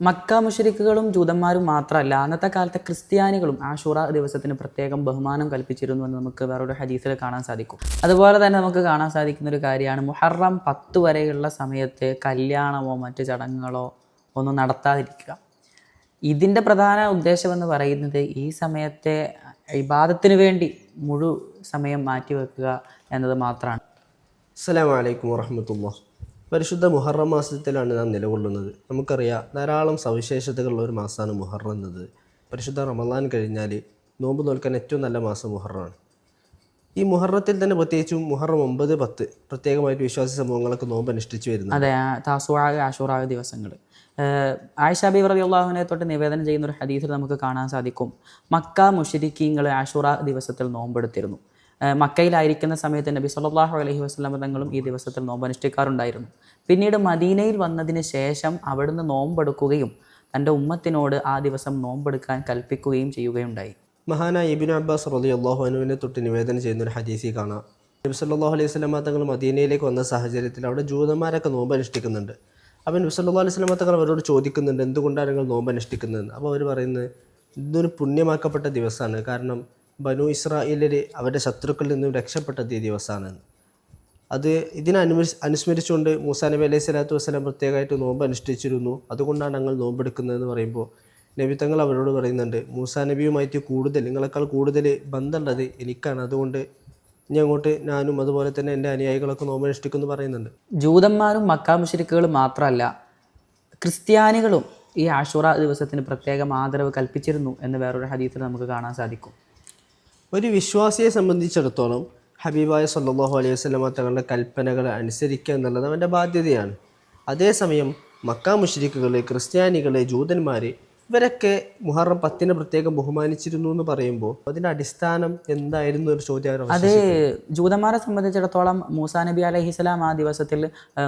Mecca മുശ്രിക്കുകളും ജൂതന്മാരും മാത്രമല്ല, അന്നത്തെ കാലത്തെ ക്രിസ്ത്യാനികളും ആഷൂറ ദിവസത്തിന് പ്രത്യേകം ബഹുമാനം കൽപ്പിച്ചിരുന്നു എന്ന് നമുക്ക് വേറൊരു ഹദീസിൽ കാണാൻ സാധിക്കും. അതുപോലെ തന്നെ നമുക്ക് കാണാൻ സാധിക്കുന്ന ഒരു കാര്യമാണ് മുഹറം 10 വരെയുള്ള സമയത്ത് കല്യാണമോ മറ്റ് ചടങ്ങുകളോ ഒന്നും നടത്താതിരിക്കുക. ഇതിൻ്റെ പ്രധാന ഉദ്ദേശമെന്ന് പറയുന്നത് ഈ സമയത്തെ ഇബാദത്തിന് വേണ്ടി സമയം മാറ്റിവെക്കുക എന്നത് മാത്രമാണ്. അസ്സലാമു അലൈക്കും വറഹ്മത്തുള്ളാഹി. പരിശുദ്ധ മുഹറം മാസത്തിലാണ് നാം നിലകൊള്ളുന്നത്. നമുക്കറിയാം ധാരാളം സവിശേഷതകളുള്ള ഒരു മാസമാണ് മുഹറം എന്നത്. പരിശുദ്ധ റമളാൻ കഴിഞ്ഞാൽ നോമ്പ് നോൽക്കാൻ ഏറ്റവും നല്ല മാസം മുഹറമാണ്. ഈ മുഹറത്തിൽ തന്നെ പ്രത്യേകിച്ചും മുഹറം 9, 10 പ്രത്യേകമായിട്ട് വിശ്വാസി സമൂഹങ്ങളൊക്കെ നോമ്പ് അനുഷ്ഠിച്ചു വരുന്നത്. അതെ, താസുആ ആഷൂറാ ദിവസങ്ങൾ. ആയിഷ ബീവി റളിയല്ലാഹു അൻഹയെ തൊട്ട് നിവേദനം ചെയ്യുന്ന ഒരു ഹദീസിൽ നമുക്ക് കാണാൻ സാധിക്കും, മക്ക മുശ്രിക്കീങ്ങൾ ആഷൂറാ ദിവസത്തിൽ നോമ്പെടുത്തിരുന്നു. മക്കയിലായിരിക്കുന്ന സമയത്ത് നബി സല്ലല്ലാഹു അലൈഹി വസല്ലം തങ്ങളും ഈ ദിവസത്തിൽ നോമ്പ് അനുഷ്ഠിക്കാറുണ്ടായിരുന്നു. പിന്നീട് മദീനയിൽ വന്നതിന് ശേഷം അവിടുന്ന് നോമ്പെടുക്കുകയും തൻ്റെ ഉമ്മത്തിനോട് ആ ദിവസം നോമ്പെടുക്കാൻ കൽപ്പിക്കുകയും ചെയ്യുകയുണ്ടായി. മഹാനായ ഇബ്നു അബ്ബാസ് റളിയല്ലാഹു അൻഹുവിനെ തൊട്ട് നിവേദനം ചെയ്യുന്ന ഒരു ഹദീസിൽ കാണാം, നബി സല്ലല്ലാഹു അലൈഹി വസല്ലം തങ്ങൾ മദീനയിലേക്ക് വന്ന സാഹചര്യത്തിൽ അവിടെ ജൂതന്മാരൊക്കെ നോമ്പ് അനുഷ്ഠിക്കുന്നുണ്ട്. അപ്പോൾ നബി സല്ലല്ലാഹു അലൈഹി വസല്ലം തങ്ങൾ അവരോട് ചോദിക്കുന്നുണ്ട്, എന്തുകൊണ്ടാണ് നിങ്ങൾ നോമ്പ് അനുഷ്ഠിക്കുന്നതെന്ന്. അപ്പോൾ അവർ പറയുന്നത്, ഇതൊരു പുണ്യമാക്കപ്പെട്ട ദിവസമാണ്, കാരണം ബനു ഇസ്രായേലിൽ അവരുടെ ശത്രുക്കളിൽ നിന്നും രക്ഷപ്പെട്ട ദിവസമാണ്. അനുസ്മരിച്ചുകൊണ്ട് മൂസാ നബി അലൈഹി സ്വലാത്തു വസ്സലാം പ്രത്യേകമായിട്ട് നോമ്പ് അനുഷ്ഠിച്ചിരുന്നു. അതുകൊണ്ടാണ് ഞങ്ങൾ നോമ്പെടുക്കുന്നതെന്ന് പറയുമ്പോൾ നബി തങ്ങൾ അവരോട് പറയുന്നുണ്ട്, മൂസാ നബിയുമായിട്ട് നിങ്ങളെക്കാൾ കൂടുതൽ ബന്ധമുള്ളത് എനിക്കാണ്, അതുകൊണ്ട് ഞാനും അതുപോലെ തന്നെ എൻ്റെ അനുയായികളൊക്കെ നോമ്പ് അനുഷ്ഠിക്കുമെന്ന് പറയുന്നുണ്ട്. ജൂതന്മാരും മക്ക മുശ്രിക്കുകളും മാത്രമല്ല, ക്രിസ്ത്യാനികളും ഈ ആഷൂറ ദിവസത്തിന് പ്രത്യേകം ആദരവ് കൽപ്പിച്ചിരുന്നു എന്ന് വേറൊരു ഹദീസിൽ നമുക്ക് കാണാൻ സാധിക്കും. ഒരു വിശ്വാസിയെ സംബന്ധിച്ചിടത്തോളം ഹബീബായ സല്ലല്ലാഹു അലൈഹി വസല്ലമ തങ്ങളുടെ കൽപ്പനകൾ അനുസരിക്കുക എന്നുള്ളത് അവൻ്റെ ബാധ്യതയാണ്. അതേസമയം മക്ക മുശ്രിക്കുകൾ, ക്രിസ്ത്യാനികൾ, ജൂതന്മാർ ഇവരൊക്കെ മുഹറം 10 പ്രത്യേകം ബഹുമാനിച്ചിരുന്നു എന്ന് പറയുമ്പോൾ അതിൻ്റെ അടിസ്ഥാനം എന്തായിരുന്നു ഒരു ചോദ്യം. അത് ജൂതന്മാരെ സംബന്ധിച്ചിടത്തോളം മൂസാ നബി അലൈഹിസ്സലാം ആ ദിവസത്തിൽ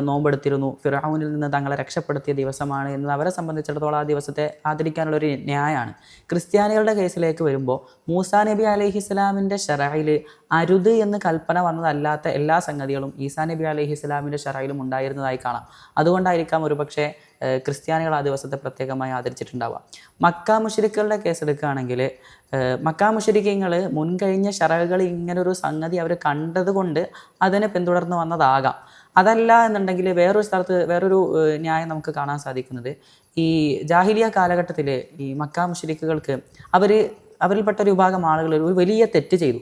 നോമ്പെടുത്തിരുന്നു, ഫിർഔനിൽ നിന്ന് തങ്ങളെ രക്ഷപ്പെടുത്തിയ ദിവസമാണ് എന്ന് അവരെ സംബന്ധിച്ചിടത്തോളം ആ ദിവസത്തെ ആദരിക്കാനുള്ളൊരു ന്യായമാണ്. ക്രിസ്ത്യാനികളുടെ കേസിലേക്ക് വരുമ്പോൾ മൂസാ നബി അലൈഹിസ്സലാമിൻ്റെ ശറഅയിൽ അരുത് എന്ന് കൽപ്പന വന്നതല്ലാത്ത എല്ലാ സംഗതികളും ഈസാ നബി അലൈഹിസ്സലാമിൻ്റെ ശറഅയിലും ഉണ്ടായിരുന്നതായി കാണാം. അതുകൊണ്ടായിരിക്കാം ഒരുപക്ഷെ ക്രിസ്ത്യാനികൾ ആ ദിവസത്തെ പ്രത്യേകമായി ആദരിച്ചിട്ടുണ്ടാവുക. മക്ക മുശ്രിക്കുകളുടെ കേസെടുക്കുകയാണെങ്കിൽ മക്ക മുശ്രിക്കീങ്ങൾ മുൻകഴിഞ്ഞ ശറഅകൾ ഇങ്ങനൊരു സംഗതി അവർ കണ്ടതുകൊണ്ട് അതിനെ പിന്തുടർന്ന് വന്നതാകാം. അതല്ല എന്നുണ്ടെങ്കിൽ വേറൊരു ന്യായം നമുക്ക് കാണാൻ സാധിക്കുന്നത്, ഈ ജാഹിലിയ കാലഘട്ടത്തിൽ ഈ മക്ക മുശ്രിക്കുകൾക്ക് അവരിൽപ്പെട്ട ഒരു വിഭാഗം ആളുകൾ ഒരു വലിയ തെറ്റ് ചെയ്തു.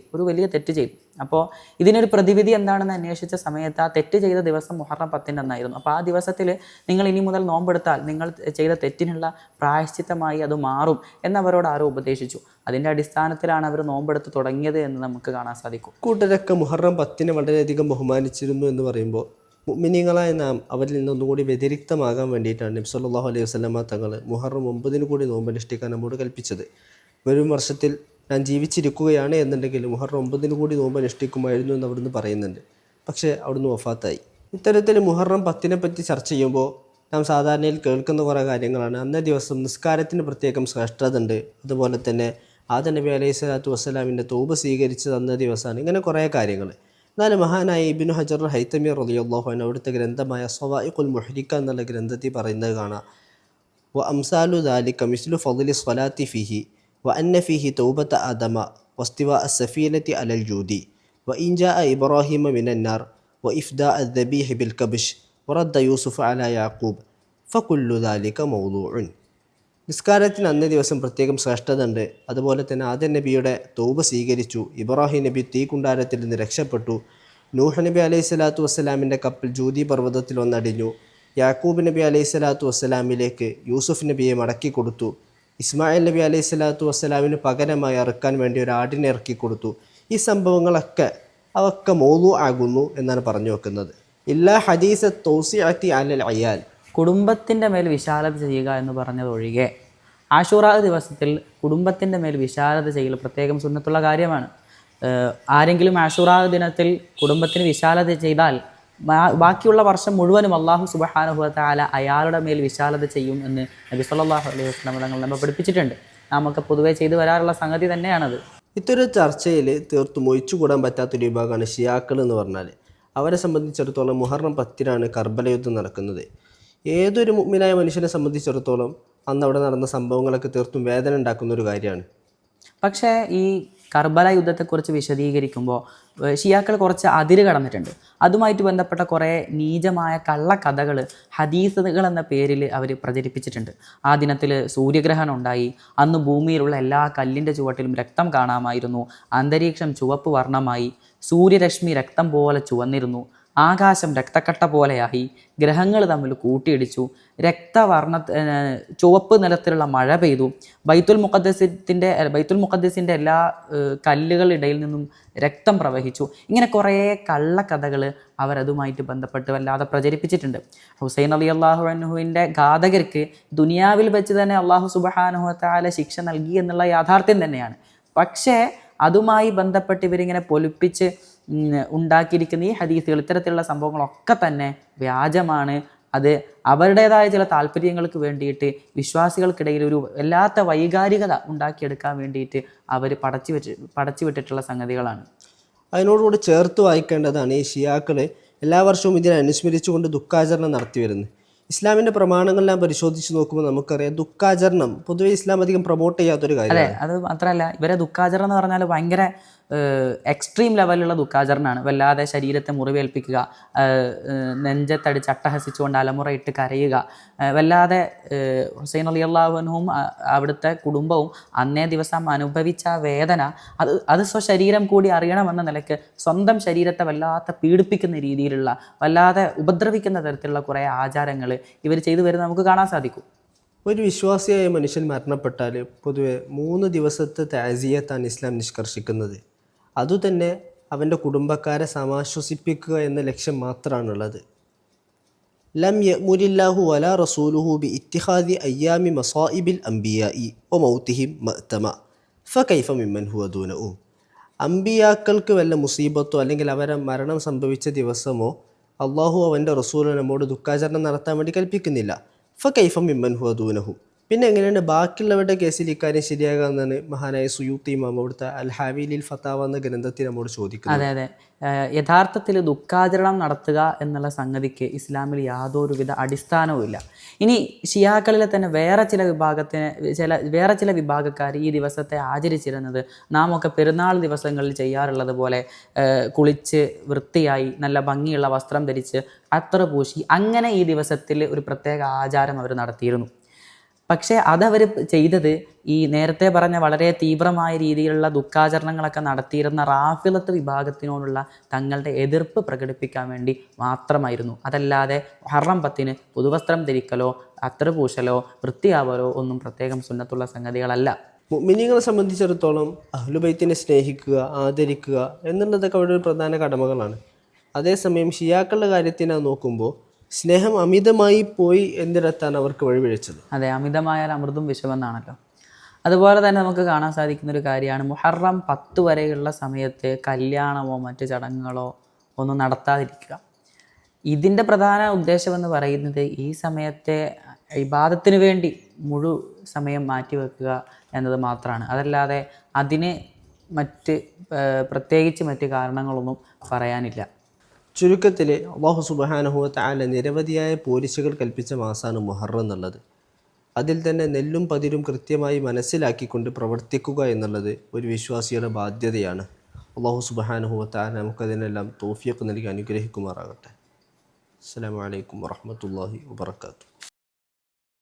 അപ്പോൾ ഇതിനൊരു പ്രതിവിധി എന്താണെന്ന് അന്വേഷിച്ച സമയത്ത് ആ തെറ്റ് ചെയ്ത ദിവസം മുഹറം 10 എന്നായിരുന്നു. അപ്പോൾ ആ ദിവസത്തിൽ നിങ്ങൾ ഇനി മുതൽ നോമ്പെടുത്താൽ നിങ്ങൾ ചെയ്ത തെറ്റിനുള്ള പ്രായശ്ചിത്തമായി അത് മാറും എന്നവരോട് ആരോ ഉപദേശിച്ചു. അതിൻ്റെ അടിസ്ഥാനത്തിലാണ് അവർ നോമ്പെടുത്ത് തുടങ്ങിയത് എന്ന് നമുക്ക് കാണാൻ സാധിക്കും. കൂട്ടരൊക്കെ മുഹറം 10 വളരെയധികം ബഹുമാനിച്ചിരുന്നു എന്ന് പറയുമ്പോൾ മുഅ്മിനീങ്ങളായ നാം അവരിൽ നിന്നൊന്നുകൂടി വ്യതിരിക്തമാകാൻ വേണ്ടിയിട്ടാണ് നബി സല്ലല്ലാഹു അലൈഹി വസല്ലമ തങ്ങൾ മുഹറം 9 കൂടി നോമ്പ് അനുഷ്ഠിക്കാൻ നമ്മോട് കൽപ്പിച്ചത്. വരും വർഷത്തിൽ ഞാൻ ജീവിച്ചിരിക്കുകയാണ് എന്നുണ്ടെങ്കിൽ മുഹറം 9 കൂടി നോമ്പ് അനുഷ്ഠിക്കുമായിരുന്നു എന്ന് അവിടുന്ന് പറയുന്നുണ്ട്. പക്ഷേ അവിടുന്ന് വഫാത്തായി. ഇത്തരത്തിൽ മുഹറം 10 പറ്റി ചർച്ച ചെയ്യുമ്പോൾ നാം സാധാരണയിൽ കേൾക്കുന്ന കുറേ കാര്യങ്ങളാണ്. അന്നേ ദിവസം നിസ്കാരത്തിന് പ്രത്യേകം ശ്രേഷ്ഠത ഉണ്ട്, അതുപോലെ തന്നെ ആദം നബി അലൈഹി സ്വലാത്തു വസ്സലാമിൻ്റെ തൗബ സ്വീകരിച്ചത് അന്നേ ദിവസമാണ്. ഇങ്ങനെ കുറേ കാര്യങ്ങൾ. എന്നാൽ മഹാനായ ഇബ്നു ഹജർ ഹൈതമി റളിയല്ലാഹു അൻഹു അവിടുത്തെ ഗ്രന്ഥമായ സവാഇഖുൽ മുഹ്രിക്ക എന്നുള്ള ഗ്രന്ഥത്തിൽ പറയുന്നത് കാണാം, വ അംസാലു ദാലിക മിസ്ലു ഫളി സ്വലാത്തി ഫിഹി وأن فيه توبة آدم واستواء السفينة على الجود وإن جاء إبراهيم من النار وإفداء الذبيح بالكبش ورد يوسف على يعقوب فكل ذلك موضوع. നിസ്കാരത്തിന് അന്നേ ദിവസം പ്രത്യേകം ശ്രേഷ്ഠത ഉണ്ട്. അതുപോലെ തന്നെ ആദം നബിയുടെ തൗബ സ്വീകരിച്ചു, ഇബ്രാഹിം നബി തീക്കുണ്ടാരത്തിൽ നിന്ന് രക്ഷപ്പെട്ടു, നൂഹ് നബി അലൈഹി സ്വലാത്തു വസ്സലാമിൻ്റെ കപ്പൽ ജൂതി പർവ്വതത്തിൽ വന്നടിഞ്ഞു, യാക്കൂബ് നബി അലൈഹി സ്വലാത്തു വസ്സലാമിലേക്ക് യൂസുഫ് നബിയെ മടക്കി കൊടുത്തു, ഇസ്മായിൽ നബി അലൈഹി സ്വലാത്തു വസ്സലാമിന് പകരമായി അറുക്കാൻ വേണ്ടി ഒരു ആടിനെ ഇറക്കി കൊടുത്തു. ഈ സംഭവങ്ങളൊക്കെ മൗദൂ ആകുന്നു എന്നാണ് പറഞ്ഞു വെക്കുന്നത്. ഇല്ലാ ഹദീസ തൗസിഅത്തി അലൽ അയാൽ, കുടുംബത്തിൻ്റെ മേൽ വിശാലത ചെയ്യുക എന്ന് പറഞ്ഞതൊഴികെ ആഷൂറ ദിവസത്തിൽ കുടുംബത്തിൻ്റെ മേൽ വിശാലത ചെയ്യൽ പ്രത്യേകം സുന്നത്തുള്ള കാര്യമാണ്. ആരെങ്കിലും ആഷൂറ ദിനത്തിൽ കുടുംബത്തിന് വിശാലത ചെയ്താൽ ബാക്കിയുള്ള വർഷം മുഴുവനും അല്ലാഹു സുബ്ഹാനഹു വ തആല അയാളുടെ മേൽ വിശാലത ചെയ്യും എന്ന് നബി സല്ലല്ലാഹു അലൈഹി വസല്ലം തങ്ങൾ നമ്മെ പഠിപ്പിച്ചിട്ടുണ്ട്. നാമൊക്കെ പൊതുവെ ചെയ്തു വരാറുള്ള സംഗതി തന്നെയാണത്. ഇത്തരം ചർച്ചയിൽ തീർത്തും ഒഴിച്ചുകൂടാൻ പറ്റാത്തൊരു വിഭാഗമാണ് ഷിയാക്കൾ എന്ന് പറഞ്ഞാൽ. അവരെ സംബന്ധിച്ചിടത്തോളം മുഹറം 10 കർബല യുദ്ധം നടക്കുന്നത്. ഏതൊരു മുഅ്മിനായ മനുഷ്യനെ സംബന്ധിച്ചിടത്തോളം അന്ന് അവിടെ നടന്ന സംഭവങ്ങളൊക്കെ തീർത്തും വേദന ഉണ്ടാക്കുന്ന ഒരു കാര്യമാണ്. പക്ഷേ ഈ കർബല യുദ്ധത്തെക്കുറിച്ച് വിശദീകരിക്കുമ്പോൾ ഷിയാക്കൾ കുറച്ച് അതിര് കടന്നിട്ടുണ്ട്. അതുമായിട്ട് ബന്ധപ്പെട്ട കുറേ നീചമായ കള്ളക്കഥകൾ, ഹദീസുകൾ എന്ന പേരിൽ അവർ പ്രചരിപ്പിച്ചിട്ടുണ്ട്. ആ ദിനത്തിൽ സൂര്യഗ്രഹണം ഉണ്ടായി, അന്ന് ഭൂമിയിലുള്ള എല്ലാ കല്ലിൻ്റെ ചുവട്ടിലും രക്തം കാണാമായിരുന്നു, അന്തരീക്ഷം ചുവപ്പ് വർണ്ണമായി, സൂര്യരശ്മി രക്തം പോലെ ചുവന്നിരുന്നു, ആകാശം രക്തക്കട്ട പോലെയായി, ഗ്രഹങ്ങൾ തമ്മിൽ കൂട്ടിയിടിച്ചു, ചുവപ്പ് നിലത്തിലുള്ള മഴ പെയ്തു, ബൈത്തുൽ മുഖദ്ദസിൻ്റെ എല്ലാ കല്ലുകളുടെ ഇടയിൽ നിന്നും രക്തം പ്രവഹിച്ചു. ഇങ്ങനെ കുറേ കള്ളക്കഥകൾ അവരതുമായിട്ട് ബന്ധപ്പെട്ട് വല്ലാതെ പ്രചരിപ്പിച്ചിട്ടുണ്ട്. ഹുസൈൻ റളിയല്ലാഹു അൻഹുവിൻ്റെ ഘാതകർക്ക് ദുനിയാവിൽ വെച്ച് തന്നെ അള്ളാഹു സുബ്ഹാനഹു വ തആല ശിക്ഷ നൽകി എന്നുള്ള യാഥാർത്ഥ്യം തന്നെയാണ്. പക്ഷേ അതുമായി ബന്ധപ്പെട്ട് ഇവരിങ്ങനെ പൊലിപ്പിച്ച് ഉണ്ടാക്കിയിരിക്കുന്ന ഈ ഹദീസുകൾ, ഇത്തരത്തിലുള്ള സംഭവങ്ങളൊക്കെ തന്നെ വ്യാജമാണ്. അത് അവരുടേതായ ചില താല്പര്യങ്ങൾക്ക് വേണ്ടിയിട്ട് വിശ്വാസികൾക്കിടയിൽ ഒരു വല്ലാത്ത വൈകാരികത ഉണ്ടാക്കിയെടുക്കാൻ വേണ്ടിയിട്ട് അവർ പടച്ചു വിട്ടിട്ടുള്ള സംഗതികളാണ്. അതിനോടുകൂടി ചേർത്ത് വായിക്കേണ്ടതാണ് ഈ ഷിയാക്കൾ എല്ലാ വർഷവും ഇതിനെ അനുസ്മരിച്ചുകൊണ്ട് ദുഃഖാചരണം നടത്തി വരുന്നത്. ഇസ്ലാമിൻ്റെ പ്രമാണങ്ങളെല്ലാം പരിശോധിച്ച് നോക്കുമ്പോൾ നമുക്കറിയാം ദുഃഖാചരണം പൊതുവെ ഇസ്ലാം അധികം പ്രൊമോട്ട് ചെയ്യാത്തൊരു കാര്യമാണ്. അതെ, അത് മാത്രമല്ല ഇവരെ ദുഃഖാചരണം എന്ന് പറഞ്ഞാൽ ഭയങ്കര എക്സ്ട്രീം ലെവലിലുള്ള ദുഃഖാചരണമാണ്. വല്ലാതെ ശരീരത്തെ മുറിവേൽപ്പിക്കുക, നെഞ്ചത്തടിച്ച് അട്ടഹസിച്ചുകൊണ്ട് അലമുറയിട്ട് കരയുക, വല്ലാതെ ഹുസൈൻ റളിയല്ലാഹു അൻഹുവും അവിടുത്തെ കുടുംബവും അന്നേ ദിവസം അനുഭവിച്ച വേദന അത് സ്വശരീരം കൂടി അറിയണമെന്ന നിലയ്ക്ക് സ്വന്തം ശരീരത്തെ വല്ലാതെ പീഡിപ്പിക്കുന്ന രീതിയിലുള്ള, വല്ലാതെ ഉപദ്രവിക്കുന്ന തരത്തിലുള്ള കുറേ ആചാരങ്ങൾ ഇവർ ചെയ്തു വരുന്നത് നമുക്ക് കാണാൻ സാധിക്കും. ഒരു വിശ്വാസിയായ മനുഷ്യൻ മരണപ്പെട്ടാൽ പൊതുവെ 3 ദിവസത്തെ തഅസിയത്താണ് ഇസ്ലാം നിഷ്കർഷിക്കുന്നത്. അതുതന്നെ അവൻ്റെ കുടുംബക്കാരെ സമാശ്വസിപ്പിക്കുക എന്ന ലക്ഷ്യം മാത്രമാണുള്ളത്. ലം യഅ്മുരില്ലാഹു വലാ റസൂലുഹു ബി ഇത്തിഖാദി അയ്യാമി മസായിബിൽ അംബിയാഇ വ മൗതിഹിം മഅ്തമ ഫകൈഫ മിമ്മൻ ഹുവ ദൂനഹും. അംബിയാക്കൾക്ക് വല്ല മുസീബത്തോ അല്ലെങ്കിൽ അവരെ മരണം സംഭവിച്ച ദിവസമോ അള്ളാഹു അവൻ്റെ റസൂൽ നമ്മോട് ദുഃഖാചരണം നടത്താൻ വേണ്ടി കൽപ്പിക്കുന്നില്ല. ഫകൈഫ മിമ്മൻ ഹുവ ദൂനഹും. പിന്നെ എങ്ങനെയാണ് ബാക്കിയുള്ളവരുടെ കേസിൽ ഇക്കാര്യം ശരിയാകാമെന്നാണ് മഹാനായ സുയൂത്തി ഇമാം അവിടുത്തെ അൽ ഹാവീലിൽ ഫത്താവ എന്ന ഗ്രന്ഥത്തിൽ നമ്മോട് ചോദിക്കുന്നത്. അതെ, യഥാർത്ഥത്തിൽ ദുഃഖാചരണം നടത്തുക എന്നുള്ള സംഗതിക്ക് ഇസ്ലാമിൽ യാതൊരുവിധ അടിസ്ഥാനവും ഇല്ല. ഇനി ഷിയാക്കളിലെ തന്നെ വേറെ ചില വിഭാഗക്കാർ ഈ ദിവസത്തെ ആചരിച്ചിരുന്നത് നാം ഒക്കെ പെരുന്നാൾ ദിവസങ്ങളിൽ ചെയ്യാറുള്ളത് പോലെ കുളിച്ച് വൃത്തിയായി നല്ല ഭംഗിയുള്ള വസ്ത്രം ധരിച്ച് അത്തർ പൂശി അങ്ങനെ ഈ ദിവസത്തിൽ ഒരു പ്രത്യേക ആചാരം അവർ നടത്തിയിരുന്നു. പക്ഷേ അതവർ ചെയ്തത് ഈ നേരത്തെ പറഞ്ഞ വളരെ തീവ്രമായ രീതിയിലുള്ള ദുഃഖാചരണങ്ങളൊക്കെ നടത്തിയിരുന്ന റാഫിളത്ത് വിഭാഗത്തിനോടുള്ള തങ്ങളുടെ എതിർപ്പ് പ്രകടിപ്പിക്കാൻ വേണ്ടി മാത്രമായിരുന്നു. അതല്ലാതെ മുഹറം 10 പുതുവസ്ത്രം ധരിക്കലോ അത്തർ പൂശലോ വൃത്തിയാവലോ ഒന്നും പ്രത്യേകം സുന്നത്തുള്ള സംഗതികളല്ല. മുഅ്മിനീങ്ങളെ സംബന്ധിച്ചിടത്തോളം അഹ്ലുബൈത്തിനെ സ്നേഹിക്കുക, ആദരിക്കുക എന്നുള്ളതൊക്കെ അവരുടെ ഒരു പ്രധാന കടമകളാണ്. അതേസമയം ഷിയാക്കളുടെ കാര്യത്തിനെ നോക്കുമ്പോൾ സ്നേഹം അമിതമായി പോയി എന്നിടത്താണ് അവർക്ക് വഴിപിഴച്ചത്. അതെ, അമിതമായാൽ അമൃതും വിഷമെന്നാണല്ലോ. അതുപോലെ തന്നെ നമുക്ക് കാണാൻ സാധിക്കുന്ന ഒരു കാര്യമാണ് മുഹറം 10 വരെയുള്ള സമയത്ത് കല്യാണമോ മറ്റ് ചടങ്ങുകളോ ഒന്നും നടത്താതിരിക്കുക. ഇതിൻ്റെ പ്രധാന ഉദ്ദേശമെന്ന് പറയുന്നത് ഈ സമയത്തെ ഇബാദത്തിന് വേണ്ടി സമയം മാറ്റിവെക്കുക എന്നത് മാത്രമാണ്. അതല്ലാതെ അതിന് പ്രത്യേകിച്ച് മറ്റ് കാരണങ്ങളൊന്നും പറയാനില്ല. ചുരുക്കത്തിൽ അല്ലാഹു സുബ്ഹാനഹു വ തആല നിരവധിയായ പോലീസുകൾ കൽപ്പിച്ച മാസമാണ് മുഹറം എന്നുള്ളത്. അതിൽ തന്നെ നെല്ലും പതിരും കൃത്യമായി മനസ്സിലാക്കിക്കൊണ്ട് പ്രവർത്തിക്കുക എന്നുള്ളത് ഒരു വിശ്വാസിയുടെ ബാധ്യതയാണ്. അല്ലാഹു സുബ്ഹാനഹു വ തആല നമുക്കതിനെല്ലാം തൗഫീഖ് നൽകി അനുഗ്രഹിക്കുമാറാകട്ടെ. അസ്സലാമു അലൈക്കും വറഹ്മത്തുള്ളാഹി വബറകാതുഹു.